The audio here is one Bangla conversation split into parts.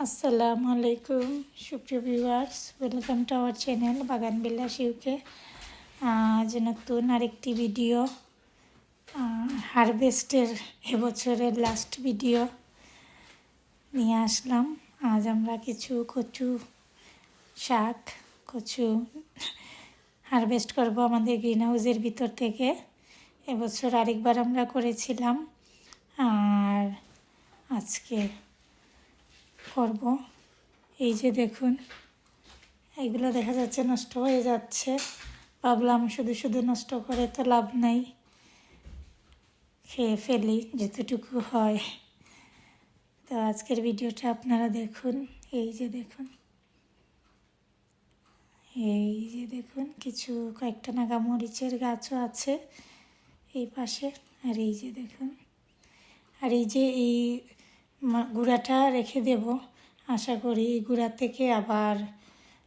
আসসালামু আলাইকুম সুপ্রিয় viewers, welcome to our channel বাগান বিলাস ইউকে। আজ নতুন আরেকটি ভিডিও, হারভেস্টের এবছরের লাস্ট ভিডিও নিয়ে আসলাম। আজ আমরা কিছু কচু শাক হারভেস্ট করব আমাদের গ্রিন হাউসের ভিতর থেকে। এবছর আরেকবার আমরা করেছিলাম আর আজকে করব। এই যে দেখুন, এইগুলো দেখা যাচ্ছে নষ্ট হয়ে যাচ্ছে। ভাবলাম শুধু শুধু নষ্ট করে তো লাভ নাই, খেয়ে ফেলি যতটুকু হয়। তো আজকের ভিডিওটা আপনারা দেখুন। এই যে দেখুন কিছু কয়েকটা নাগা মরিচের গাছও আছে এই পাশে। আর এই যে দেখুন, আর এই যে এই গুঁড়াটা রেখে দেব। আশা করি এই গুঁড়া থেকে আবার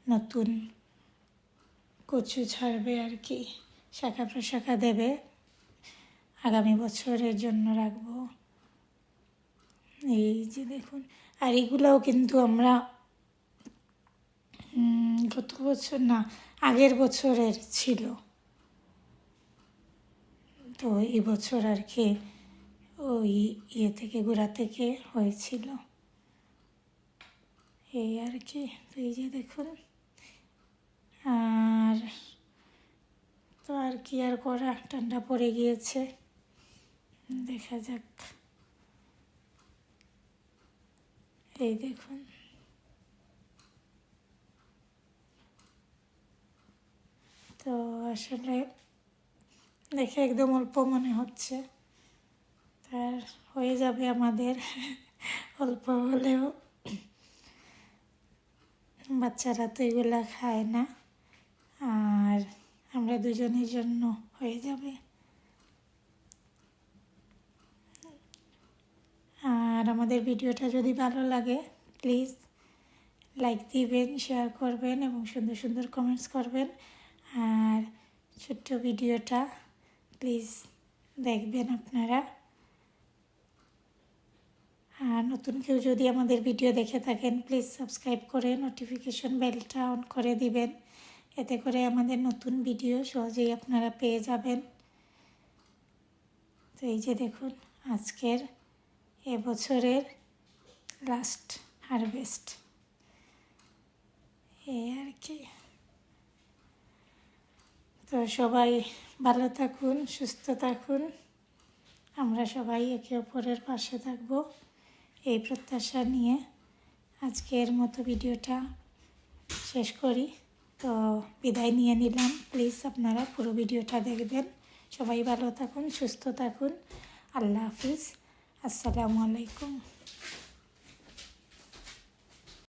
নতুন কচু ছাড়বে আর কি, শাখা প্রশাখা দেবে। আগামী বছরের জন্য রাখবো। এই যে দেখুন, আর এগুলোও কিন্তু আমরা গত বছর না আগের বছরের ছিল, তো এই বছর আর কি ওই থেকে গুঁড়া থেকে হয়েছিল এই আর কি। তো এই যে দেখুন, আর তো আর কি আর করা, ঠান্ডা পড়ে গিয়েছে, দেখা যাক। এই দেখুন, তো আসলে দেখে একদম অল্প মনে হচ্ছে, তার হয়ে যাবে আমাদের অল্প হলেও। বাচ্চারা তো এগুলা খায় না, আর আমরা দুজনের জন্য হয়ে যাবে। আর আমাদের ভিডিওটা যদি ভালো লাগে প্লিজ লাইক দিবেন, শেয়ার করবেন এবং সুন্দর সুন্দর কমেন্টস করবেন। আর ছোট্ট ভিডিওটা প্লিজ দেখবেন আপনারা। আর নতুন কেউ যদি আমাদের ভিডিও দেখে থাকেন প্লিজ সাবস্ক্রাইব করে নোটিফিকেশন বেলটা অন করে দিবেন, এতে করে আমাদের নতুন ভিডিও সহজেই আপনারা পেয়ে যাবেন। তো এই যে দেখুন, আজকের এবছরের লাস্ট হারভেস্ট এই আর কি। তো সবাই ভালো থাকুন, সুস্থ থাকুন, আমরা সবাই একে অপরের পাশে থাকবো এই প্রত্যাশা নিয়ে আজকের মতো ভিডিওটা শেষ করি। তো বিদায় নিয়ে নিলাম, প্লিজ আপনারা পুরো ভিডিওটা দেখবেন। সবাই ভালো থাকুন, সুস্থ থাকুন, আল্লাহ হাফিজ, আসসালামু আলাইকুম।